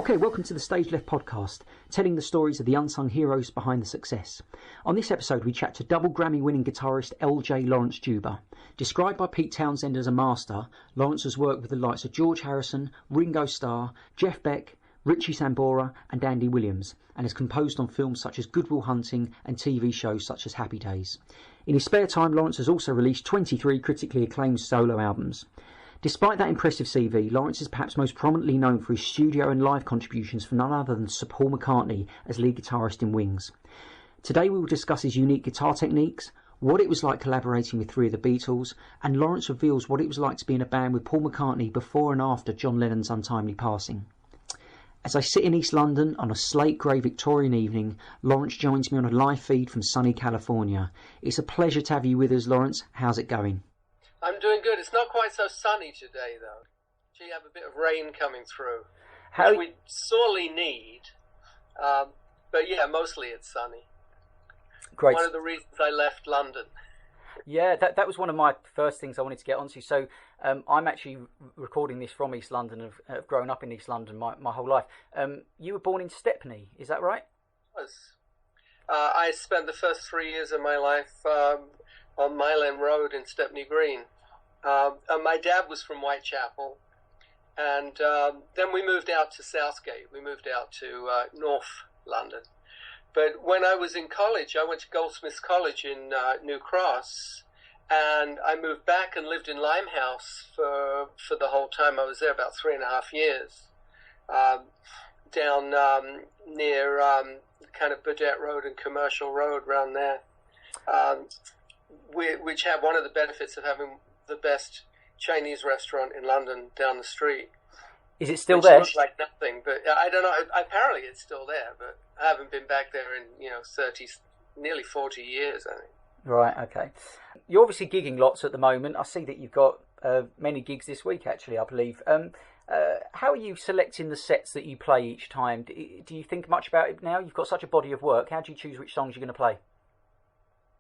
Okay, welcome to the StageLeft Podcast, telling the stories of the unsung heroes behind the success. On this episode, we chat to double Grammy-winning guitarist LJ Laurence Juber. Described by Pete Townsend as a master, Laurence has worked with the likes of George Harrison, Ringo Starr, Jeff Beck, Richie Sambora and Andy Williams, and has composed on films such as Good Will Hunting and TV shows such as Happy Days. In his spare time, Laurence has also released 23 critically acclaimed solo albums. Despite that impressive CV, Laurence is perhaps most prominently known for his studio and live contributions from none other than Sir Paul McCartney as lead guitarist in Wings. Today we will discuss his unique guitar techniques, what it was like collaborating with three of the Beatles, and Laurence reveals what it was like to be in a band with Paul McCartney before and after John Lennon's untimely passing. As I sit in East London on a slate grey Victorian evening, Laurence joins me on a live feed from sunny California. It's a pleasure to have you with us, Laurence. How's it going? I'm doing good. It's not quite so sunny today, though. You have a bit of rain coming through, which we sorely need. But yeah, mostly it's sunny. Great. One of the reasons I left London. Yeah, that was one of my first things I wanted to get onto. So I'm actually recording this from East London. I've grown up in East London my whole life. You were born in Stepney, is that right? I was. I spent the first 3 years of my life on Mile End Road in Stepney Green. My dad was from Whitechapel, and then we moved out to Southgate. We moved out to North London. But when I was in college, I went to Goldsmiths College in New Cross, and I moved back and lived in Limehouse for the whole time I was there, about 3.5 years, down near kind of Burdett Road and Commercial Road around there, which have one of the benefits of having the best Chinese restaurant in London down the street. Is it still there? Looks like nothing, but I don't know. Apparently, it's still there, but I haven't been back there in nearly 40 years, I think. Right. Okay. You're obviously gigging lots at the moment. I see that you've got many gigs this week, actually. I believe. How are you selecting the sets that you play each time? Do you think much about it now? You've got such a body of work. How do you choose which songs you're going to play?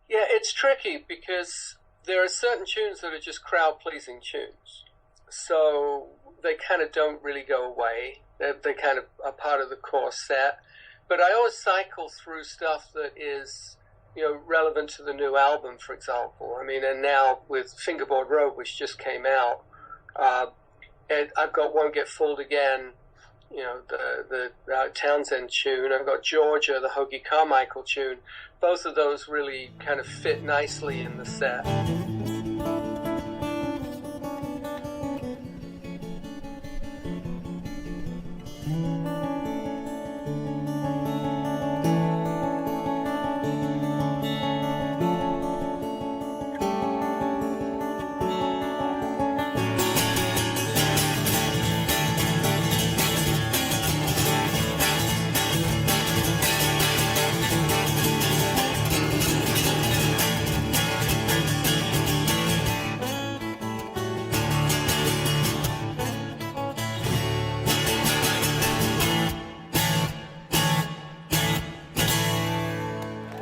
Yeah, it's tricky because there are certain tunes that are just crowd-pleasing tunes. So they kind of don't really go away. They kind of are part of the core set. But I always cycle through stuff that is, relevant to the new album, for example. I mean, and now with Fingerboard Road, which just came out, and I've got Won't Get Fooled Again, the Townsend tune. I've got Georgia, the Hoagie Carmichael tune. Both of those really kind of fit nicely in the set.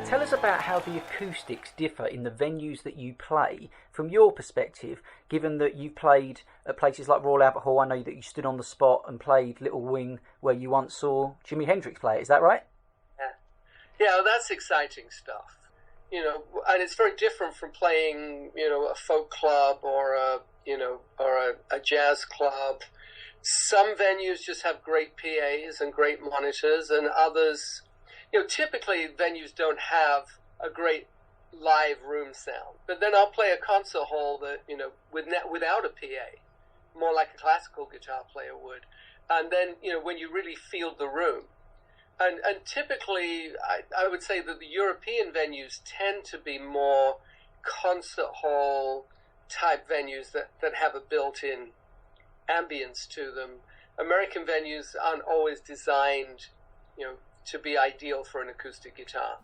Tell us about how the acoustics differ in the venues that you play from your perspective, given that you've played at places like Royal Albert Hall. I know that you stood on the spot and played Little Wing, where you once saw Jimi Hendrix play it. Is that right? Yeah, that's exciting stuff. And it's very different from playing, a folk club or a jazz club. Some venues just have great PAs and great monitors, and others, typically venues don't have a great live room sound. But then I'll play a concert hall that, without a PA, more like a classical guitar player would. And then, when you really feel the room. And typically, I would say that the European venues tend to be more concert hall type venues that have a built-in ambience to them. American venues aren't always designed, to be ideal for an acoustic guitar.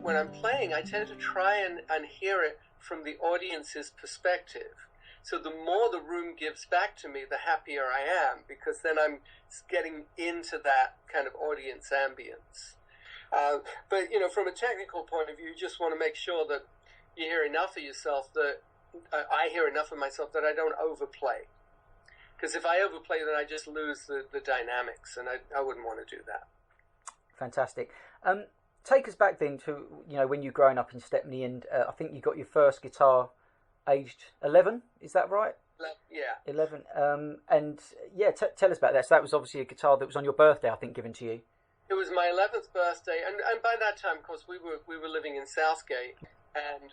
when I'm playing, I tend to try and hear it from the audience's perspective. So the more the room gives back to me, the happier I am, because then I'm getting into that kind of audience ambience. But, you know, from a technical point of view, you just want to make sure that you hear enough of yourself, that I hear enough of myself that I don't overplay. Because if I overplay, then I just lose the dynamics, and I wouldn't want to do that. Fantastic. Take us back then to, you know, when you were growing up in Stepney, and I think you got your first guitar aged 11, is that right? Yeah. 11. And yeah, tell us about that. So that was obviously a guitar that was on your birthday, I think, given to you. It was my 11th birthday, and by that time, of course, we were living in Southgate, and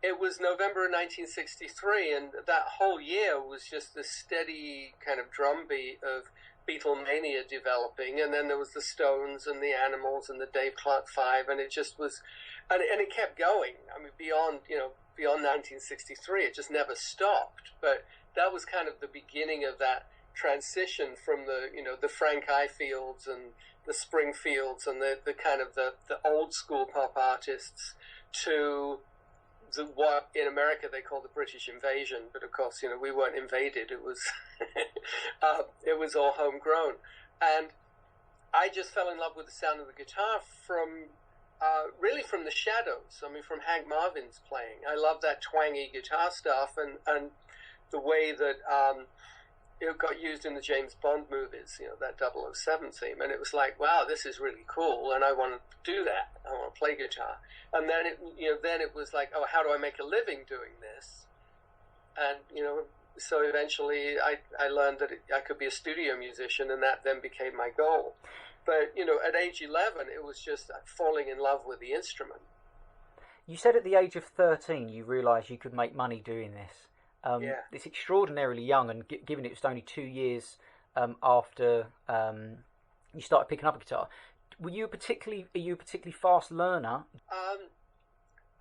it was November of 1963, and that whole year was just this steady kind of drumbeat of Beatlemania developing, and then there was the Stones and the Animals and the Dave Clark Five, and it just was, and it kept going. I mean, beyond 1963, it just never stopped. But that was kind of the beginning of that transition from the Frank Ifields and the Springfields and the kind of the old school pop artists to what in America they call the British invasion, but of course, you know, we weren't invaded. It was it was all homegrown, and I just fell in love with the sound of the guitar from really from the Shadows. I mean, from Hank Marvin's playing. I love that twangy guitar stuff, and the way that it got used in the James Bond movies, you know, that 007 theme, and it was like, wow, this is really cool, and I want to do that. I want to play guitar. And then it was like, oh, how do I make a living doing this? And, you know, so eventually I learned that I could be a studio musician, and that then became my goal. But, you know, at age 11, it was just falling in love with the instrument. You said at the age of 13 you realised you could make money doing this. Yeah. It's extraordinarily young, and given it was only 2 years after you started picking up a guitar. Are you a particularly fast learner?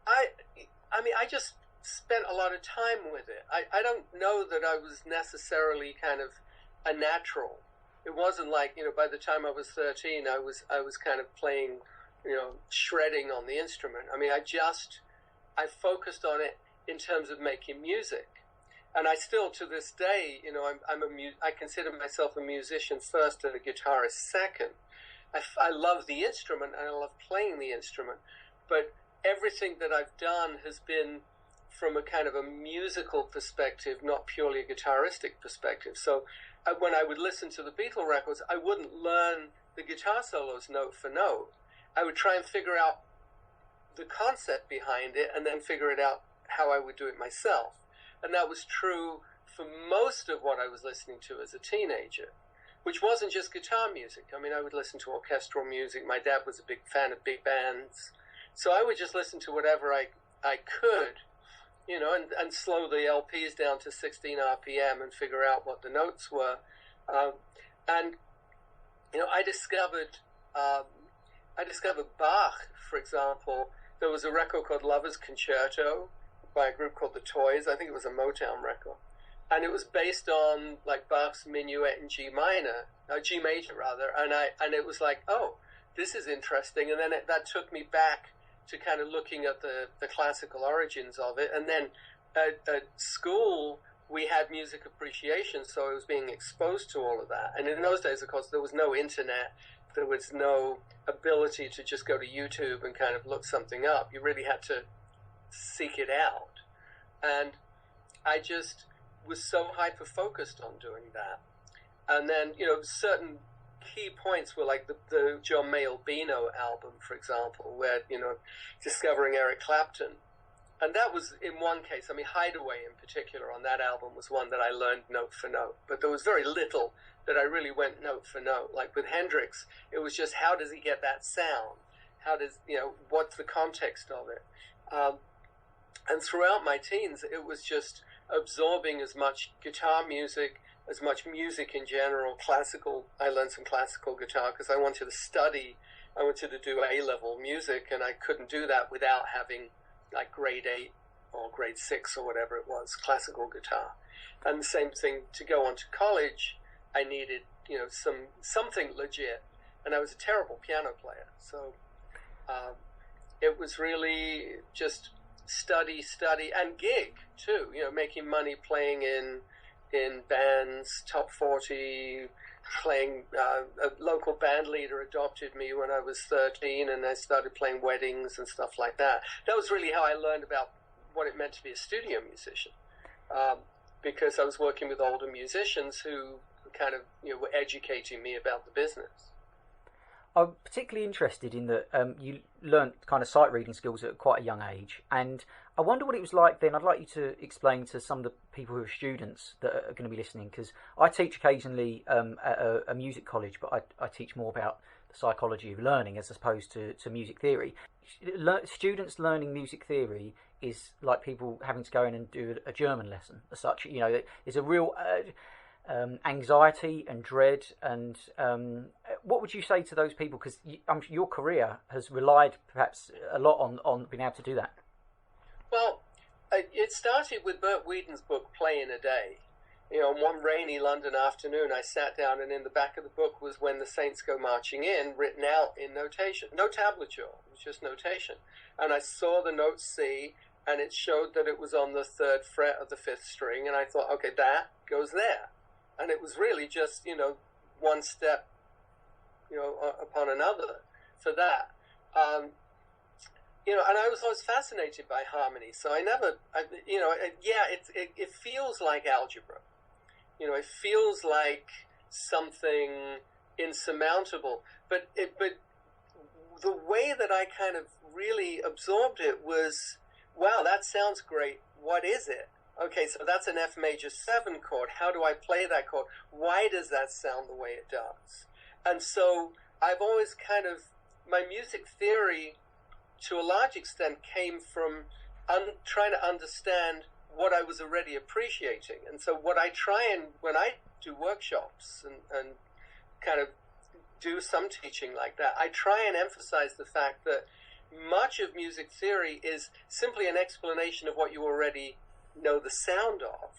I mean, I just spent a lot of time with it. I don't know that I was necessarily kind of a natural. It wasn't like, you know, by the time I was 13, I was kind of playing, you know, shredding on the instrument. I mean, I focused on it in terms of making music. And I still, to this day, you know, I consider myself a musician first and a guitarist second. I love the instrument and I love playing the instrument, but everything that I've done has been from a kind of a musical perspective, not purely a guitaristic perspective. So when I would listen to the Beatles records, I wouldn't learn the guitar solos note for note. I would try and figure out the concept behind it and then figure it out how I would do it myself. And that was true for most of what I was listening to as a teenager, which wasn't just guitar music. I mean, I would listen to orchestral music. My dad was a big fan of big bands. So I would just listen to whatever I could, you know, and slow the LPs down to 16 RPM and figure out what the notes were. And, you know, I discovered Bach, for example. There was a record called Lover's Concerto by a group called The Toys. I think it was a Motown record. And it was based on like Bach's Minuet in G major rather. And it was like, oh, this is interesting. And then that took me back to kind of looking at the classical origins of it. And then at school, we had music appreciation, so I was being exposed to all of that. And in those days, of course, there was no internet. There was no ability to just go to YouTube and kind of look something up. You really had to seek it out. And I just was so hyper-focused on doing that. And then, you know, certain key points were like the John Mayall Beano album, for example, where, you know, discovering Eric Clapton. And that was in one case. I mean, Hideaway in particular on that album was one that I learned note for note. But there was very little that I really went note for note. Like with Hendrix, it was just how does he get that sound? How does, you know, what's the context of it? And throughout my teens, it was just absorbing as much guitar music, as much music in general, classical. I learned some classical guitar because I wanted to study. I wanted to do A-level music, and I couldn't do that without having like grade 8 or grade 6 or whatever it was, classical guitar. And the same thing to go on to college, I needed, you know, something legit. And I was a terrible piano player. So it was really just study, and gig too. Making money playing in bands, top 40, playing. A local band leader adopted me when I was 13, and I started playing weddings and stuff like that. That was really how I learned about what it meant to be a studio musician, because I was working with older musicians who kind of were educating me about the business. I'm particularly interested in that you learnt kind of sight reading skills at quite a young age, and I wonder what it was like then. I'd like you to explain to some of the people who are students that are going to be listening, because I teach occasionally at a music college, but I teach more about the psychology of learning as opposed to music theory. Students learning music theory is like people having to go in and do a German lesson as such. There's a real anxiety and dread, and what would you say to those people? Because your career has relied perhaps a lot on being able to do that. Well, it started with Bert Whedon's book Play in a Day. On one rainy London afternoon, I sat down, and in the back of the book was When the Saints Go Marching In, written out in notation. No tablature, it was just notation. And I saw the note C, and it showed that it was on the 3rd fret of the 5th string, and I thought, okay, that goes there. And it was really just, one step, upon another for that. And I was always fascinated by harmony. So I never, it feels like algebra. It feels like something insurmountable. But the way that I kind of really absorbed it was, wow, that sounds great. What is it? Okay, so that's an F major 7 chord. How do I play that chord? Why does that sound the way it does? And so I've always my music theory, to a large extent, came from trying to understand what I was already appreciating. And so what I try and, when I do workshops and kind of do some teaching like that, I try and emphasize the fact that much of music theory is simply an explanation of what you already know the sound of,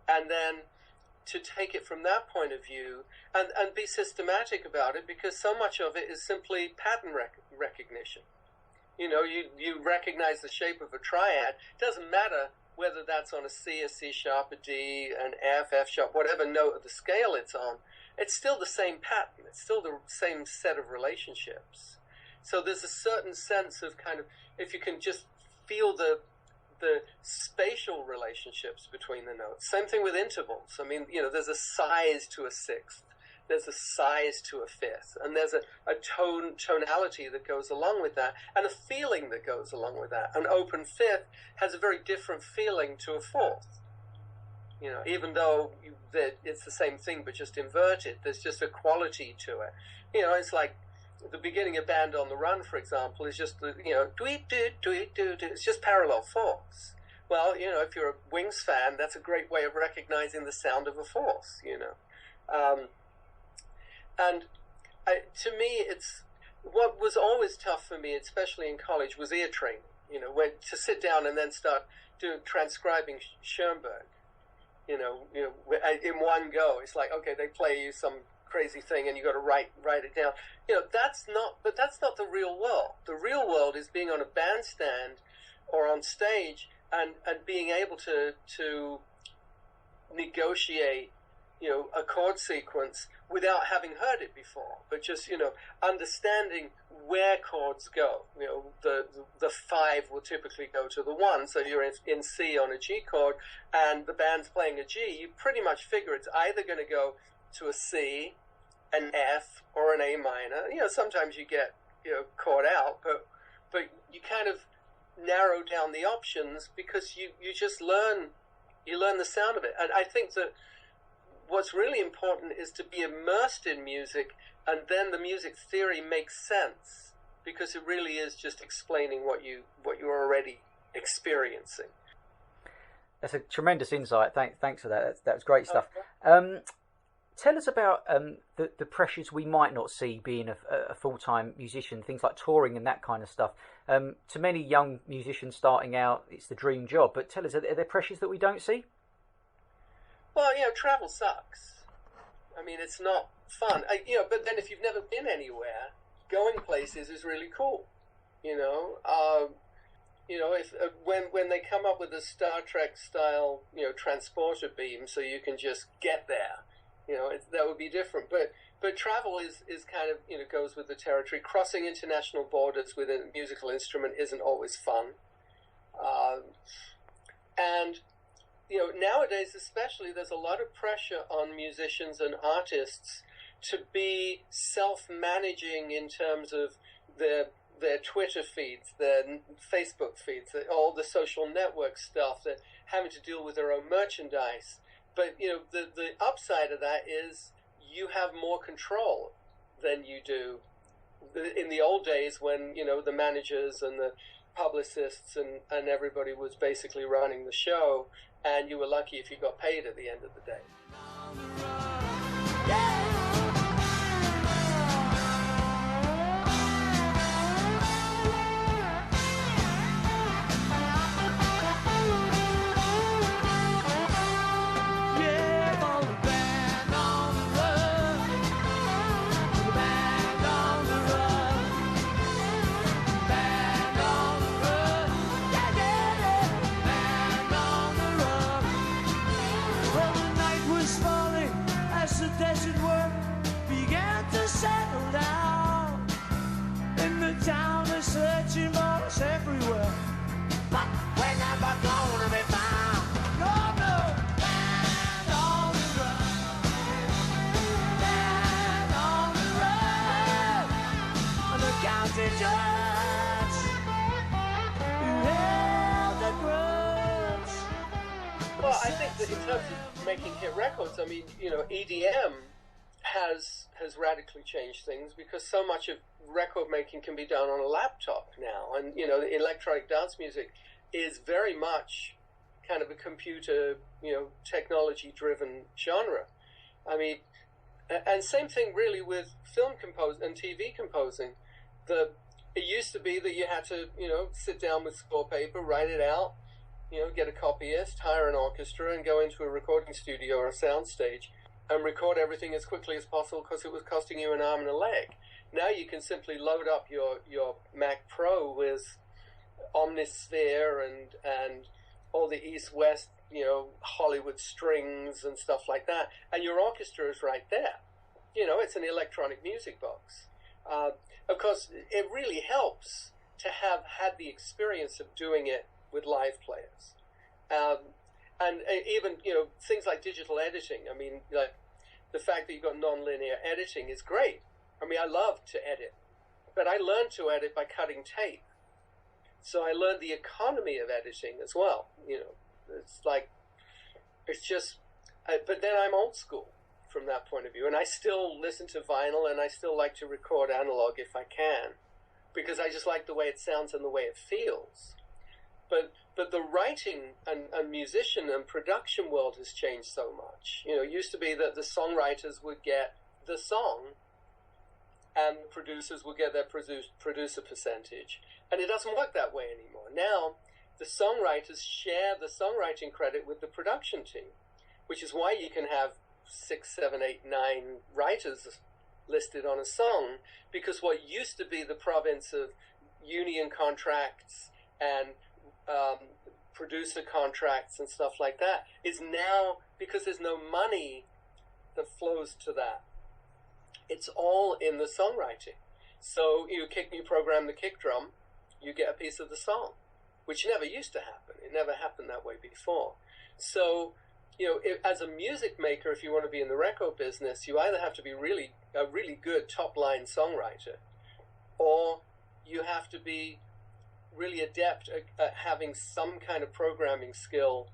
and then to take it from that point of view and be systematic about it, because so much of it is simply pattern recognition. You recognize the shape of a triad. It doesn't matter whether that's on a C, a C sharp, a D, an F, F sharp, whatever note of the scale it's on. It's still the same pattern. It's still the same set of relationships. So there's a certain sense of kind of, if you can just feel the spatial relationships between the notes. Same thing with intervals. I mean, there's a size to a 6th. There's a size to a 5th, and there's a tonality that goes along with that, and a feeling that goes along with that. An open 5th has a very different feeling to a 4th. Even though it's the same thing but just inverted, there's just a quality to it. It's like the beginning of Band on the Run, for example, is just tweet do tweet do. It's just parallel 4ths. Well, if you're a Wings fan, that's a great way of recognizing the sound of a 4th. To me, it's what was always tough for me, especially in college, was ear training. When to sit down and then start transcribing Schoenberg. In one go. It's like, okay, they play you some crazy thing and you got to write it down. That's not the real world. The real world is being on a bandstand or on stage and being able to negotiate a chord sequence without having heard it before, but just understanding where chords go. The 5 will typically go to the 1, so you're in C on a G chord and the band's playing a G. You pretty much figure it's either going to go to a C, an F, or an A minor. Sometimes you get chord out, but you kind of narrow down the options because you just learn the sound of it. And I think that what's really important is to be immersed in music, and then the music theory makes sense because it really is just explaining what you're already experiencing. That's a tremendous insight. Thanks for that. That was great stuff. Tell us about the pressures we might not see being a full-time musician, things like touring and that kind of stuff. To many young musicians starting out, it's the dream job. But tell us, are there pressures that we don't see? Well, travel sucks. I mean, it's not fun. But then if you've never been anywhere, going places is really cool. If when they come up with a Star Trek style, transporter beam, so you can just get there, that would be different. But travel is kind of, goes with the territory. Crossing international borders with a musical instrument isn't always fun. And nowadays especially, there's a lot of pressure on musicians and artists to be self-managing in terms of their Twitter feeds, their Facebook feeds, all the social network stuff, that having to deal with their own merchandise. But the upside of that is you have more control than you do in the old days when the managers and the publicists and everybody was basically running the show, and you were lucky if you got paid at the end of the day. Well, I think that in terms of making hit records, EDM has radically changed things, because so much of record making can be done on a laptop now, and electronic dance music is very much kind of a computer, technology driven genre. And same thing really with film and TV composing. It used to be that you had to, sit down with score paper, write it out, get a copyist, hire an orchestra, and go into a recording studio or a sound stage and record everything as quickly as possible, because it was costing you an arm and a leg. Now you can simply load up your Mac Pro with Omnisphere and all the East-West, Hollywood strings and stuff like that, and your orchestra is right there. It's an electronic music box. Of course, it really helps to have had the experience of doing it with live players. And even, things like digital editing. Like the fact that you've got non-linear editing is great. I love to edit, but I learned to edit by cutting tape. So I learned the economy of editing as well. But then I'm old school from that point of view, and I still listen to vinyl, and I still like to record analog if I can, because I just like the way it sounds and the way it feels. But the writing and musician and production world has changed so much. It used to be that the songwriters would get the song and the producers would get their producer percentage. And it doesn't work that way anymore. Now, the songwriters share the songwriting credit with the production team, which is why you can have 6, 7, 8, 9 writers listed on a song, because what used to be the province of union contracts and producer contracts and stuff like that is now, because there's no money that flows to that, it's all in the songwriting. So you program the kick drum, you get a piece of the song, which never used to happen. It never happened that way before. So as a music maker, if you want to be in the record business, you either have to be a really good top-line songwriter, or you have to be really adept at having some kind of programming skill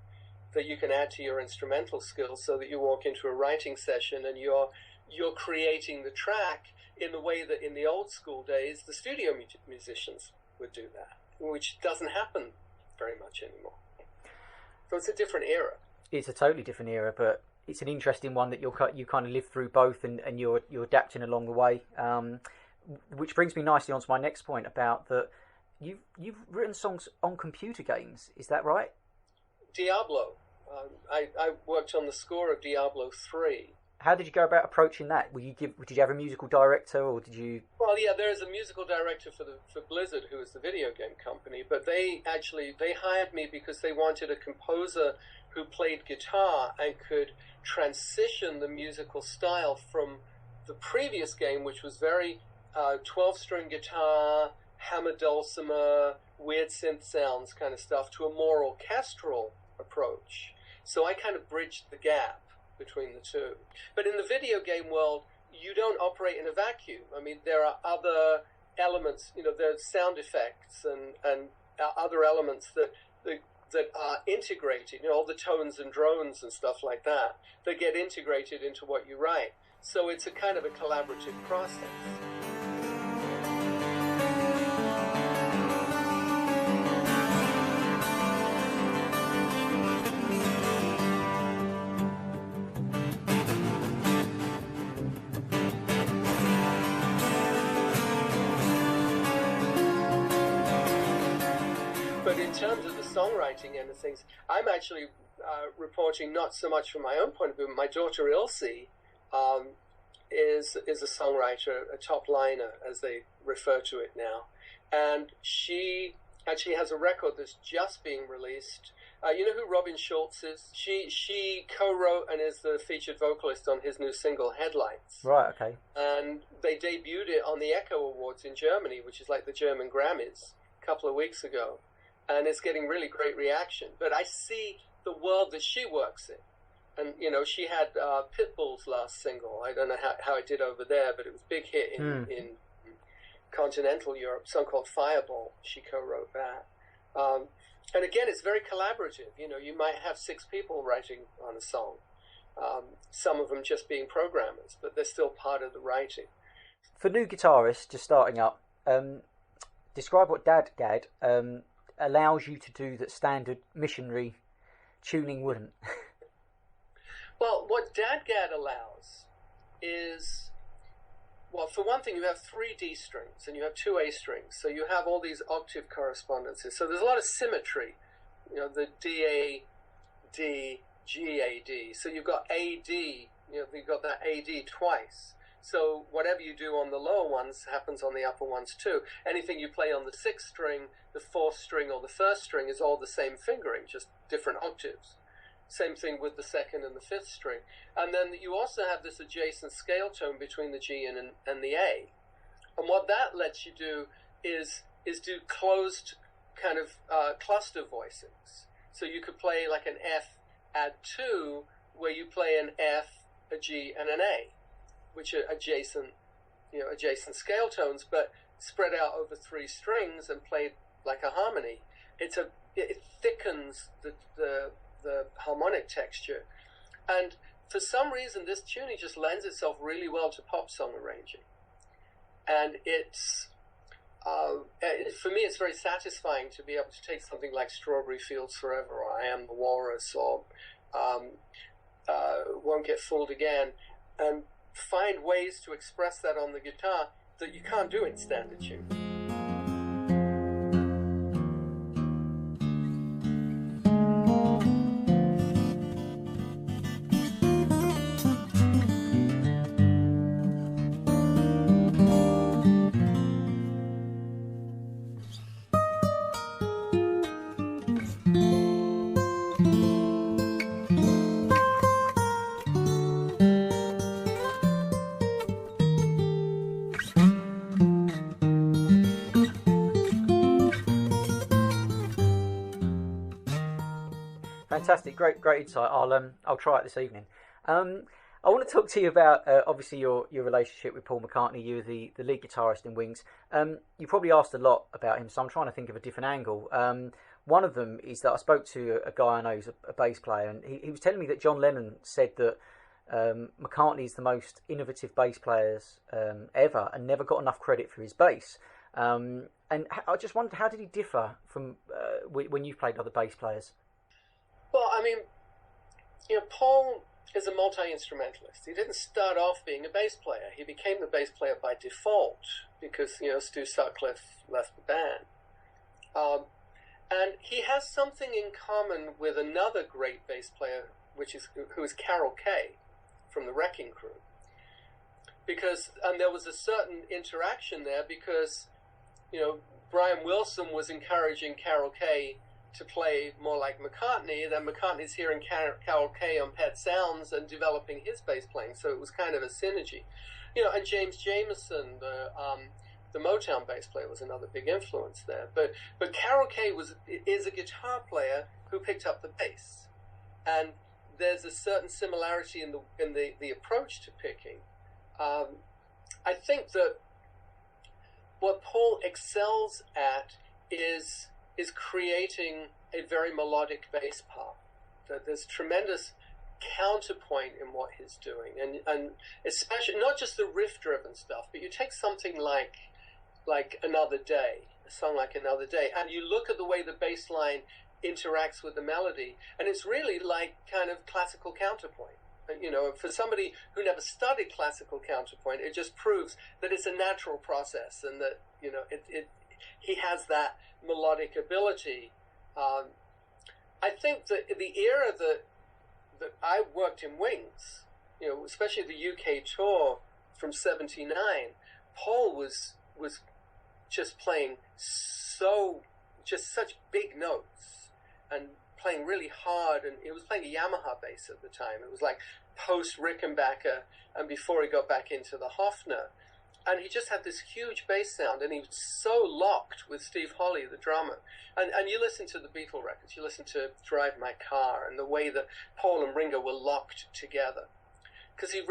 that you can add to your instrumental skills, so that you walk into a writing session and you're creating the track in the way that in the old school days the studio musicians would do that, which doesn't happen very much anymore. So it's a different era. It's a totally different era, but it's an interesting one that you kind of live through both, and you're adapting along the way. Which brings me nicely onto my next point about that you've written songs on computer games. Is that right? Diablo. I worked on the score of Diablo 3. How did you go about approaching that? Did you have a musical director, or did you? Well, yeah, there is a musical director for Blizzard, who is the video game company, but they hired me because they wanted a composer who played guitar and could transition the musical style from the previous game, which was very 12-string guitar, hammer dulcimer, weird synth sounds kind of stuff, to a more orchestral approach. So I kind of bridged the gap between the two. But in the video game world, you don't operate in a vacuum. I mean, there are other elements, there's sound effects and other elements that are integrated, all the tones and drones and stuff like that get integrated into what you write. So it's a kind of a collaborative process. But in terms of the songwriting end of things, I'm actually reporting not so much from my own point of view. My daughter Ilse is a songwriter, a top liner, as they refer to it now. And she actually has a record that's just being released. You know who Robin Schulz is? She co-wrote and is the featured vocalist on his new single, Headlights. Right, okay. And they debuted it on the Echo Awards in Germany, which is like the German Grammys, a couple of weeks ago. And it's getting really great reaction. But I see the world that she works in. And, she had Pitbull's last single. I don't know how it did over there, but it was a big hit in continental Europe, a song called Fireball. She co-wrote that. And again, it's very collaborative. You might have 6 people writing on a song, some of them just being programmers, but they're still part of the writing. For new guitarists just starting up, describe what DADGAD allows you to do that standard missionary tuning wouldn't. Well, what DADGAD allows is, well, for one thing, you have 3 D strings and you have 2 A strings, so you have all these octave correspondences. So there's a lot of symmetry, the D, A, D, G, A, D. So you've got A, D, you've got that A, D twice. So whatever you do on the lower ones happens on the upper ones too. Anything you play on the 6th string, the 4th string, or the 1st string is all the same fingering, just different octaves. Same thing with the 2nd and the 5th string. And then you also have this adjacent scale tone between the G and the A. And what that lets you do is do closed kind of cluster voicings. So you could play like an F add 2, where you play an F, a G, and an A, which are adjacent scale tones, but spread out over 3 strings and played like a harmony. It thickens the harmonic texture, and for some reason this tuning just lends itself really well to pop song arranging, and it's for me it's very satisfying to be able to take something like Strawberry Fields Forever, or I Am the Walrus, or Won't Get Fooled Again, and find ways to express that on the guitar that you can't do in standard tune. Fantastic, great insight. I'll try it this evening. I want to talk to you about obviously your relationship with Paul McCartney. You were the lead guitarist in Wings. You probably asked a lot about him, so I'm trying to think of a different angle. One of them is that I spoke to a guy I know who's a bass player, and he was telling me that John Lennon said that McCartney is the most innovative bass players ever, and never got enough credit for his bass. And I just wondered, how did he differ from when you've played other bass players? Well, I mean, Paul is a multi-instrumentalist. He didn't start off being a bass player. He became the bass player by default because, Stu Sutcliffe left the band. And he has something in common with another great bass player, who is Carol Kaye from the Wrecking Crew. And there was a certain interaction there because, Brian Wilson was encouraging Carol Kay to play more like McCartney, then McCartney's hearing Carol Kay on Pet Sounds and developing his bass playing, so it was kind of a synergy. And James Jamerson, the Motown bass player, was another big influence there. But Carol Kay is a guitar player who picked up the bass, and there's a certain similarity in the approach to picking. I think that what Paul excels at is creating a very melodic bass part. That there's tremendous counterpoint in what he's doing, and especially not just the riff-driven stuff, but you take something like Another Day, a song like Another Day, and you look at the way the bass line interacts with the melody, and it's really like kind of classical counterpoint. For somebody who never studied classical counterpoint, it just proves that it's a natural process, and that he has that melodic ability. I think that the era that I worked in Wings, especially the UK tour from '79, Paul was just playing such big notes and playing really hard, and he was playing a Yamaha bass at the time. It was like post Rickenbacker and before he got back into the Hofner, and he just had this huge bass sound, and he was so locked with Steve Holley, the drummer. And you listen to the Beatles records, you listen to Drive My Car, and the way that Paul and Ringo were locked together, because he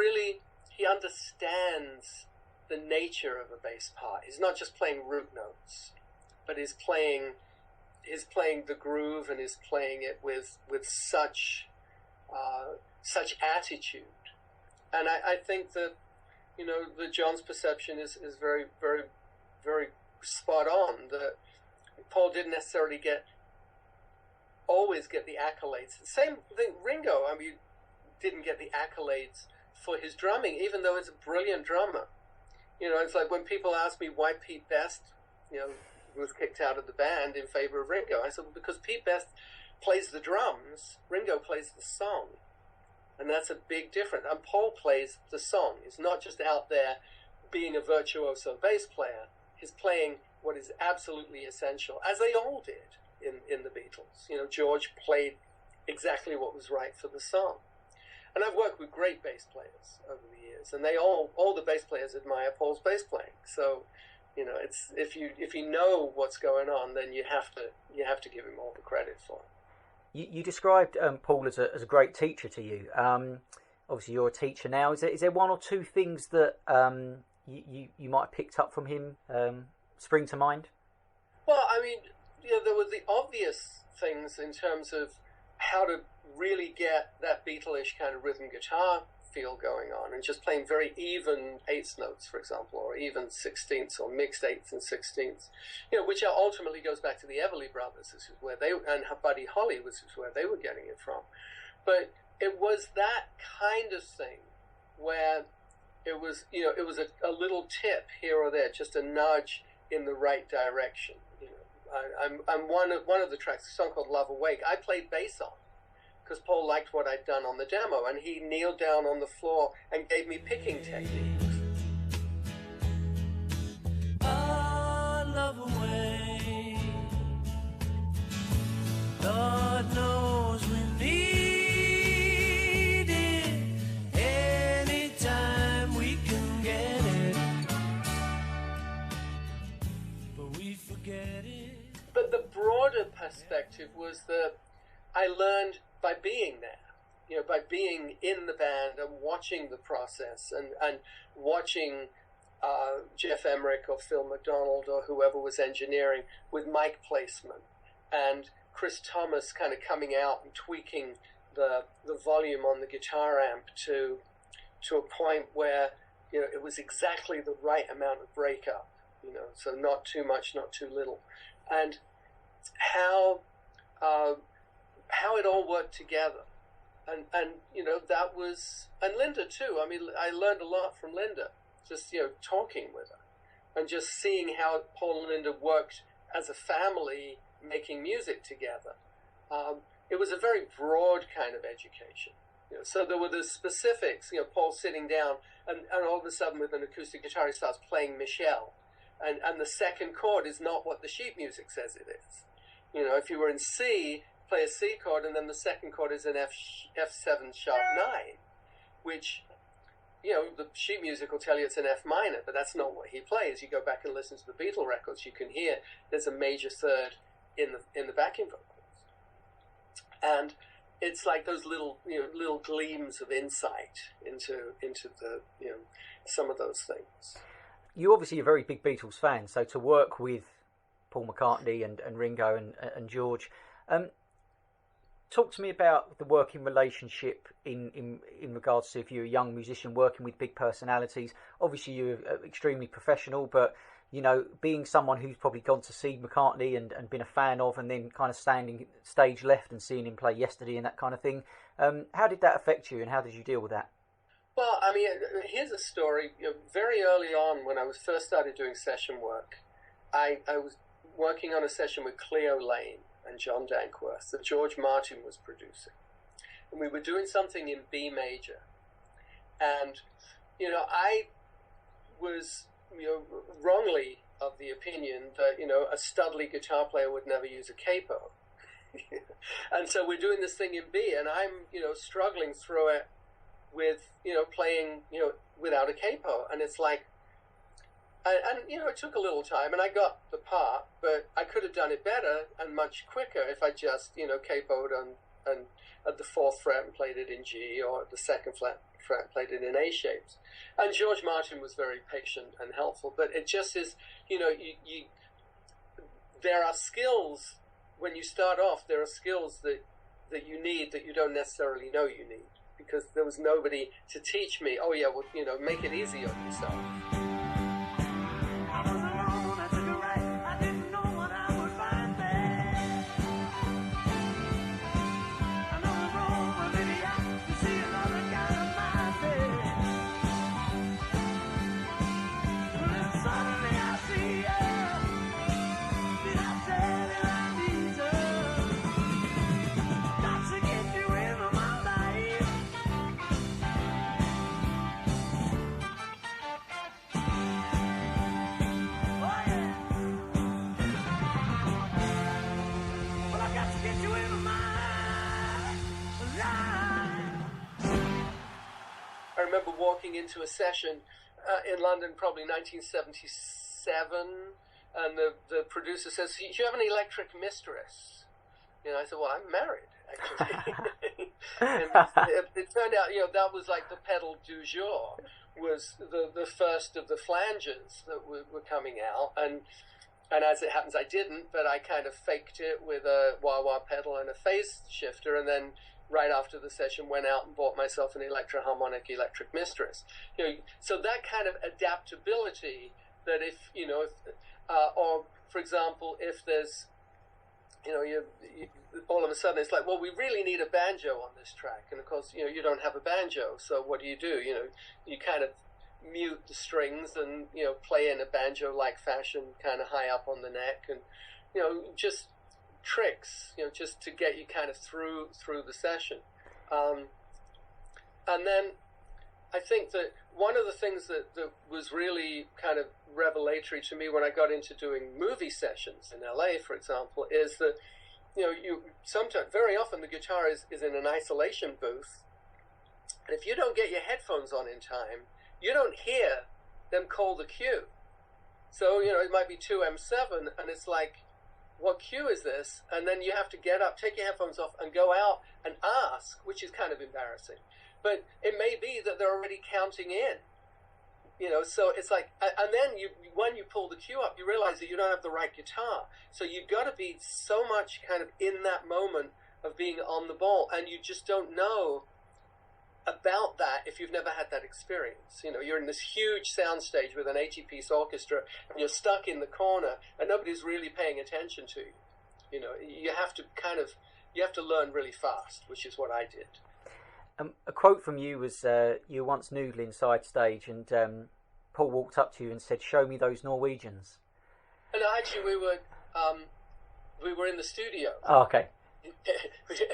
understands the nature of a bass part. He's not just playing root notes, but he's playing the groove, and he's playing it with such attitude. And I think that that John's perception is very, very, very spot on. That Paul didn't necessarily always get the accolades. Same thing, Ringo. Didn't get the accolades for his drumming, even though he's a brilliant drummer. It's like when people ask me why Pete Best, was kicked out of the band in favor of Ringo. I said, well, because Pete Best plays the drums, Ringo plays the song. And that's a big difference. And Paul plays the song. He's not just out there being a virtuoso bass player. He's playing what is absolutely essential, as they all did in the Beatles. George played exactly what was right for the song. And I've worked with great bass players over the years, and all the bass players admire Paul's bass playing. So, it's if you know what's going on, then you have to give him all the credit for it. You described Paul as a great teacher to you. Obviously, you're a teacher now. Is there one or two things that you might have picked up from him spring to mind? Well, there were the obvious things in terms of how to really get that Beatles-ish kind of rhythm guitar feel going on, and just playing very even eighths notes, for example, or even sixteenths, or mixed eighths and sixteenths, which ultimately goes back to the Everly Brothers. This is where and Buddy Holly was where they were getting it from. But it was that kind of thing where it was a little tip here or there, just a nudge in the right direction. I'm one of the tracks, a song called Love Awake, I played bass on, because Paul liked what I'd done on the demo, and he kneeled down on the floor and gave me picking techniques. Love away. Lord knows we need it. Anytime we can get it, but we forget it. But the broader perspective was that I learned by being there, by being in the band and watching the process, and watching Jeff Emmerich or Phil McDonald or whoever was engineering with mic placement, and Chris Thomas kind of coming out and tweaking the volume on the guitar amp to a point where it was exactly the right amount of breakup, so not too much, not too little, and how it all worked together, and that was, and Linda too. I learned a lot from Linda, just talking with her, and just seeing how Paul and Linda worked as a family making music together. It was a very broad kind of education, So there were the specifics, Paul sitting down, and all of a sudden with an acoustic guitar he starts playing Michelle, and the second chord is not what the sheet music says it is. If you were in C, play a C chord, and then the second chord is an F7 sharp 9, which, the sheet music will tell you it's an F minor, but that's not what he plays. You go back and listen to the Beatles records, you can hear there's a major third in the backing vocals. And it's like those little gleams of insight into the some of those things. You obviously are a very big Beatles fan, so to work with Paul McCartney and Ringo and George, talk to me about the working relationship in regards to if you're a young musician working with big personalities. Obviously you're extremely professional, but being someone who's probably gone to see McCartney and been a fan of, and then kind of standing stage left and seeing him play yesterday and that kind of thing, how did that affect you, and how did you deal with that? Well, I mean, here's a story. Very early on, when I was first started doing session work, I was working on a session with Cleo Lane and John Dankworth that George Martin was producing. And we were doing something in B major. And, I was wrongly of the opinion that, a studly guitar player would never use a capo. And so we're doing this thing in B, and I'm, struggling through it with, playing, without a capo. And it's like, and it took a little time, and I got the part, but I could have done it better and much quicker if I just, capoed and at the 4th fret and played it in G, or at the 2nd fret played it in A shapes. And George Martin was very patient and helpful, but it just is, there are skills, when you start off, there are skills that you need that you don't necessarily know you need, because there was nobody to teach me, make it easy on yourself. I remember walking into a session in London, probably 1977, and the producer says, "Do you have an electric mistress?" I said, "Well, I'm married, actually." And it turned out, that was like the pedal du jour, was the first of the flanges that were coming out, and as it happens, I didn't, but I kind of faked it with a wah-wah pedal and a phase shifter, and then right after the session went out and bought myself an electroharmonic electric mistress. So that kind of adaptability, that if or for example, if there's, you all of a sudden it's like, well, we really need a banjo on this track, and of course, you don't have a banjo, so what do? You kind of mute the strings and, play in a banjo-like fashion, kind of high up on the neck, and, just tricks, just to get you kind of through the session. And then I think that one of the things that was really kind of revelatory to me when I got into doing movie sessions in LA, for example, is that, sometimes, very often the guitar is in an isolation booth, and if you don't get your headphones on in time, you don't hear them call the cue. So, it might be 2M7, and it's like, what cue is this? And then you have to get up, take your headphones off, and go out and ask, which is kind of embarrassing. But it may be that they're already counting in. So it's like, and then when you pull the cue up, you realize that you don't have the right guitar. So you've got to be so much kind of in that moment of being on the ball, and you just don't know about that if you've never had that experience. You're in this huge soundstage with an 80-piece orchestra, and you're stuck in the corner, and nobody's really paying attention to you. You have to learn really fast, which is what I did. A quote from you was, you were once noodling side stage, and Paul walked up to you and said, "Show me those Norwegians." And actually, we were in the studio. Oh, okay. And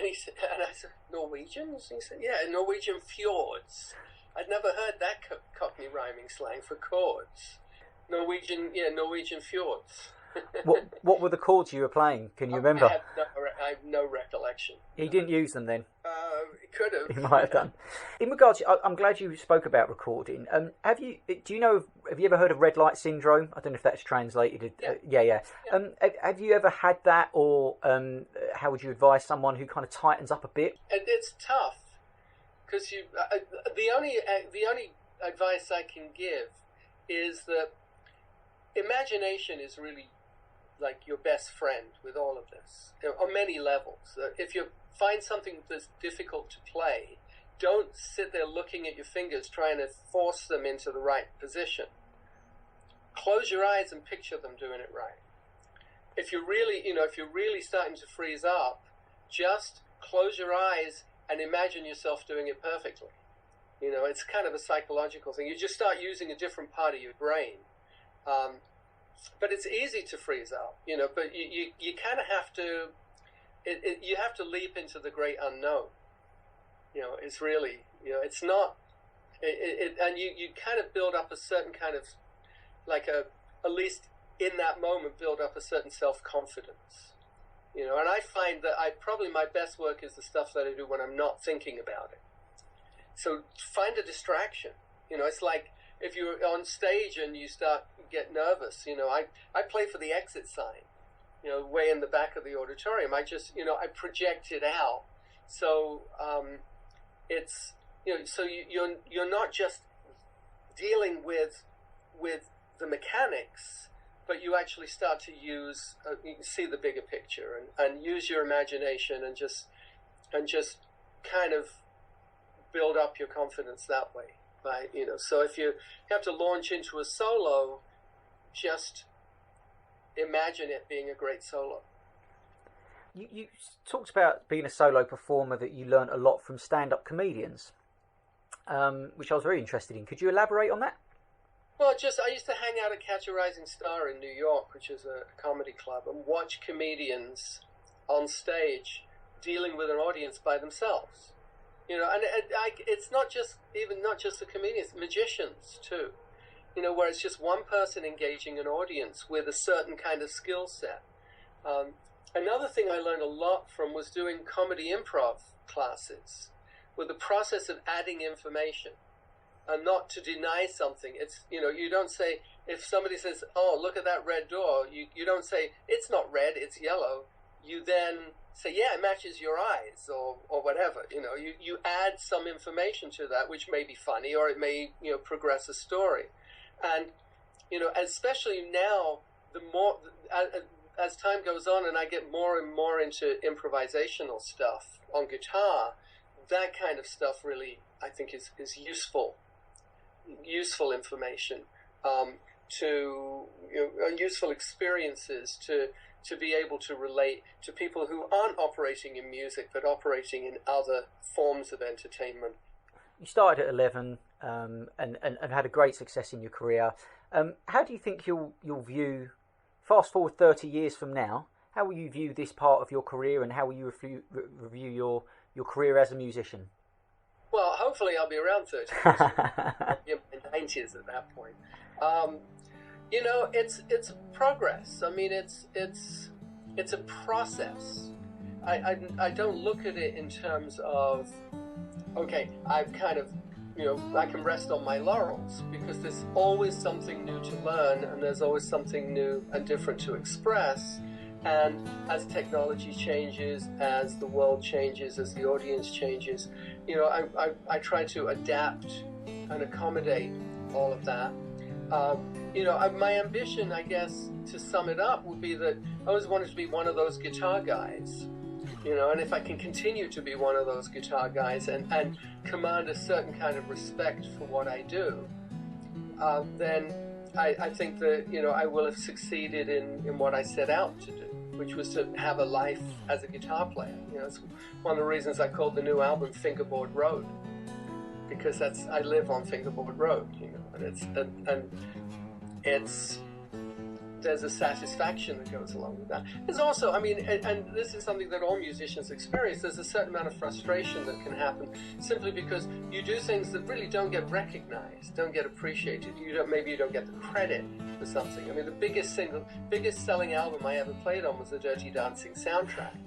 he said, and I said, Norwegians? And he said, yeah, Norwegian fjords. I'd never heard that Cockney rhyming slang for chords. Norwegian fjords. What were the chords you were playing? Can you remember? I have no recollection. He didn't use them then? He could have. He might have done. In regards, I'm glad you spoke about recording. Have you ever heard of red light syndrome? I don't know if that's translated. Yeah. Have you ever had that, or how would you advise someone who kind of tightens up a bit? It's tough, because the only advice I can give is that imagination is really like your best friend with all of this, on many levels. If you find something that's difficult to play, don't sit there looking at your fingers trying to force them into the right position. Close your eyes and picture them doing it right. If you're really starting to freeze up, just close your eyes and imagine yourself doing it perfectly. It's kind of a psychological thing. You just start using a different part of your brain. But it's easy to freeze up, but you kind of have to, you have to leap into the great unknown. It's really, it's not, and you kind of build up a certain kind of, at least in that moment, build up a certain self-confidence. And I find that probably my best work is the stuff that I do when I'm not thinking about it. So find a distraction. It's like, if you're on stage and you get nervous, I play for the exit sign, way in the back of the auditorium. I just, I project it out. So it's, so you're not just dealing with the mechanics, but you actually start to use, see the bigger picture and use your imagination and just kind of build up your confidence that way. Right, so if you have to launch into a solo, just imagine it being a great solo. You talked about being a solo performer, that you learned a lot from stand-up comedians, which I was very interested in. Could you elaborate on that? Well, I used to hang out at Catch a Rising Star in New York, which is a comedy club, and watch comedians on stage dealing with an audience by themselves. And it's not just the comedians, magicians too. Where it's just one person engaging an audience with a certain kind of skill set. Another thing I learned a lot from was doing comedy improv classes, with the process of adding information, and not to deny something. It's, you don't say, if somebody says, "Oh, look at that red door," you don't say, "It's not red, it's yellow." You then say, "Yeah, it matches your eyes," or whatever. You add some information to that, which may be funny, or it may, progress a story. And, especially now, the more, as time goes on and I get more and more into improvisational stuff on guitar, that kind of stuff really, I think, is useful information, useful experiences to be able to relate to people who aren't operating in music but operating in other forms of entertainment. You started at 11 and had a great success in your career. How do you think you'll view, fast forward 30 years from now, how will you view this part of your career, and how will you review your career as a musician? Well, hopefully I'll be around 30 years. I'll be in my 90s at that point. It's progress. I mean, it's a process. I don't look at it in terms of, okay, I've kind of, I can rest on my laurels, because there's always something new to learn, and there's always something new and different to express. And as technology changes, as the world changes, as the audience changes, I try to adapt and accommodate all of that. My ambition, I guess, to sum it up, would be that I always wanted to be one of those guitar guys, and if I can continue to be one of those guitar guys and command a certain kind of respect for what I do, then I think that, I will have succeeded in what I set out to do, which was to have a life as a guitar player. It's one of the reasons I called the new album Fingerboard Road, because I live on Fingerboard Road, and it's there's a satisfaction that goes along with that. There's also, I mean, and this is something that all musicians experience, there's a certain amount of frustration that can happen simply because you do things that really don't get recognized, don't get appreciated. Maybe you don't get the credit for something. I mean, the biggest selling album I ever played on was the Dirty Dancing soundtrack.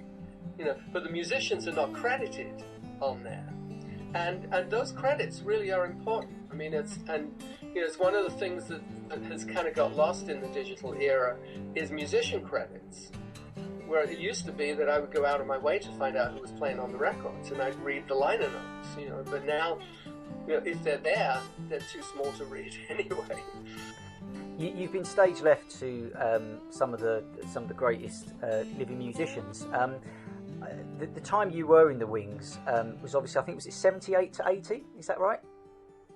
But the musicians are not credited on there. And those credits really are important. I mean, it's one of the things that has kind of got lost in the digital era is musician credits, where it used to be that I would go out of my way to find out who was playing on the records, and I'd read the liner notes, but now, if they're there, they're too small to read anyway. You've been stage left to some of the greatest living musicians. The time you were in the Wings was obviously, I think, was it 78 to 80? Is that right?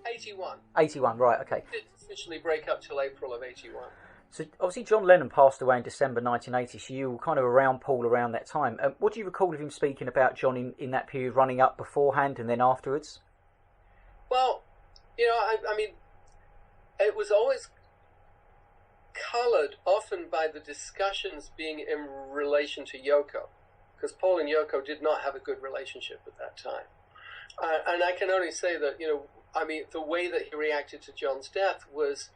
81. 81, right, okay. It didn't officially break up till April of 81. So obviously John Lennon passed away in December 1980, so you were kind of around Paul around that time. What do you recall of him speaking about John in that period, running up beforehand and then afterwards? Well, I mean, it was always coloured often by the discussions being in relation to Yoko, because Paul and Yoko did not have a good relationship at that time. And I can only say that, the way that he reacted to John's death was,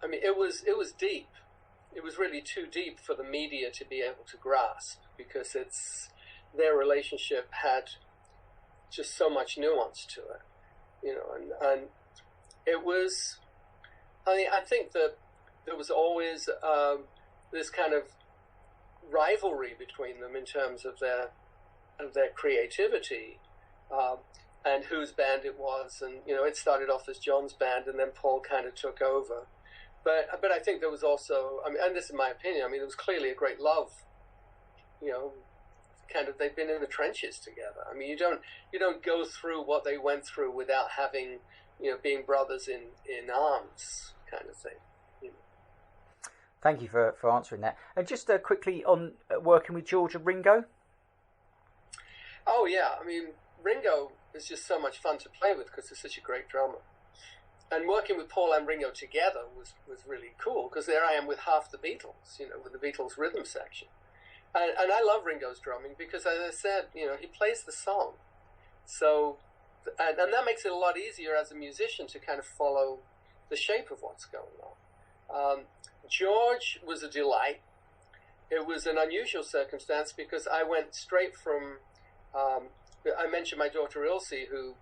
it was deep. It was really too deep for the media to be able to grasp, because their relationship had just so much nuance to it, and it was, I think that there was always this kind of rivalry between them in terms of their creativity, and whose band it was, and it started off as John's band, and then Paul kind of took over. But I think there was also, and this is my opinion, there was clearly a great love. Kind of, they've been in the trenches together. You don't go through what they went through without having, being brothers in arms, kind of thing. Thank you for answering that. And just quickly on working with George and Ringo. Oh yeah, Ringo is just so much fun to play with because he's such a great drummer. And working with Paul and Ringo together was really cool, because there I am with half the Beatles, with the Beatles rhythm section. And I love Ringo's drumming because, as I said, he plays the song. So, and that makes it a lot easier as a musician to kind of follow the shape of what's going on. George was a delight. It was an unusual circumstance because I went straight from, I mentioned my daughter Ilse, who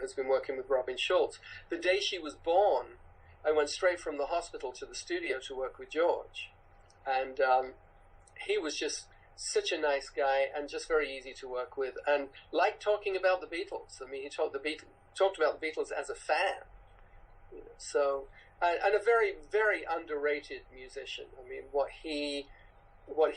has been working with Robin Schultz. The day she was born, I went straight from the hospital to the studio to work with George. And he was just such a nice guy and just very easy to work with, and liked talking about the Beatles. He talked about the Beatles as a fan. So, and a very, very underrated musician. What he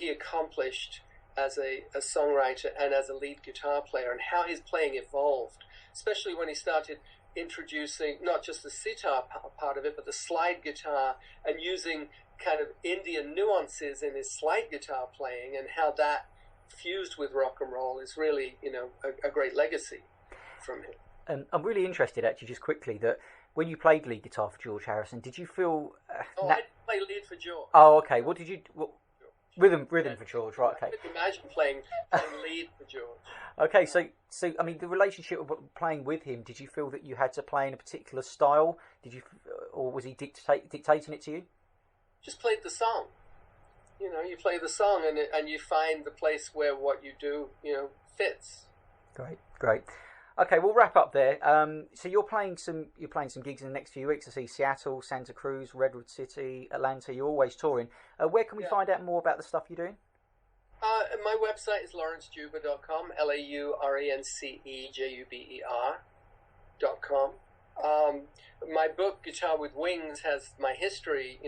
accomplished as a songwriter and as a lead guitar player, and how his playing evolved, especially when he started introducing not just the sitar part of it, but the slide guitar, and using kind of Indian nuances in his slide guitar playing, and how that fused with rock and roll is really, a great legacy from him. And I'm really interested, actually, just quickly, that when you played lead guitar for George Harrison, did you feel... I didn't play lead for George. Oh, okay. What did you... Rhythm for George, right? Okay. I couldn't imagine playing lead for George. Okay, so the relationship of playing with him, did you feel that you had to play in a particular style? Or was he dictating it to you? Just played the song. You play the song, and you find the place where what you do, fits. Great. Okay, we'll wrap up there. So you're playing some gigs in the next few weeks. I see Seattle, Santa Cruz, Redwood City, Atlanta. You're always touring. Where can we find out more about the stuff you're doing? My website is laurencejuber.com, LaurenceJuber.com. My book, Guitar with Wings, has my history,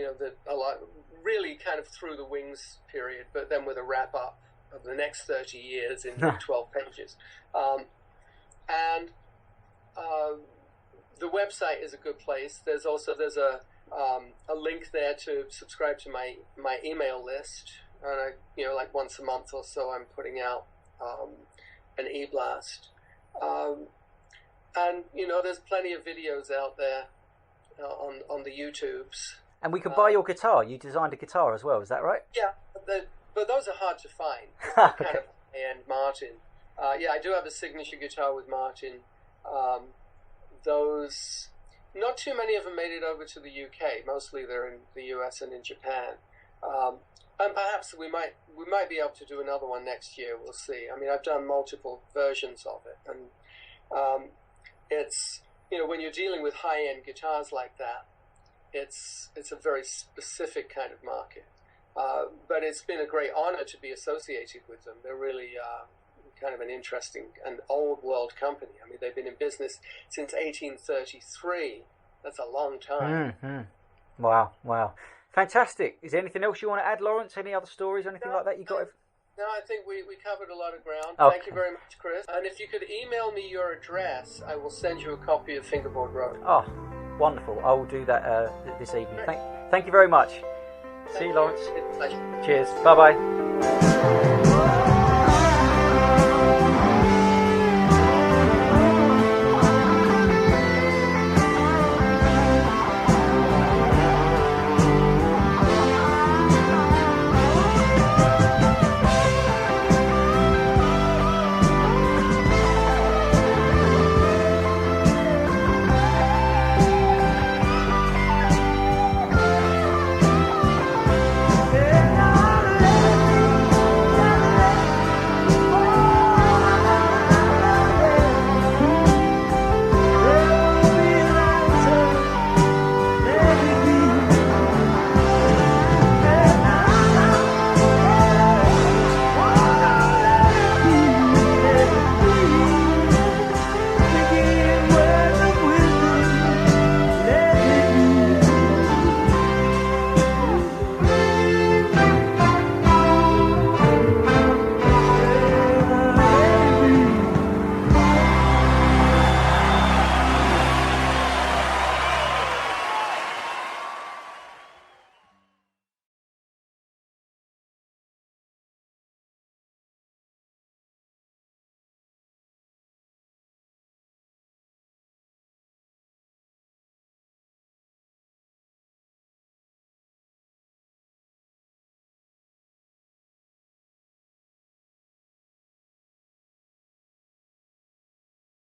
really kind of through the Wings period, but then with a wrap up of the next 30 years in 12 pages. And the website is a good place. There's a link there to subscribe to my email list, and like once a month or so I'm putting out an e-blast. And there's plenty of videos out there on the YouTubes. And we could buy your guitar. You designed a guitar as well, is that right? Yeah, but those are hard to find. Okay. Kind of high-end Martin. Yeah, I do have a signature guitar with Martin. Those, not too many of them made it over to the UK. Mostly they're in the US and in Japan. And perhaps we might be able to do another one next year. We'll see. I mean, I've done multiple versions of it, and it's, you know, when you're dealing with high-end guitars like that, it's a very specific kind of market. But it's been a great honor to be associated with them. They're really kind of an interesting and old world company. I mean, they've been in business since 1833. That's a long time. Mm-hmm. Wow. Fantastic. Is there anything else you want to add, Laurence? Any other stories or anything like that you got? No, I think we covered a lot of ground. Okay. Thank you very much, Chris. And if you could email me your address, I will send you a copy of Fingerboard Road. Oh, wonderful. I will do that this evening. Thank you very much. See you, Laurence. It's a pleasure. Cheers. Bye-bye.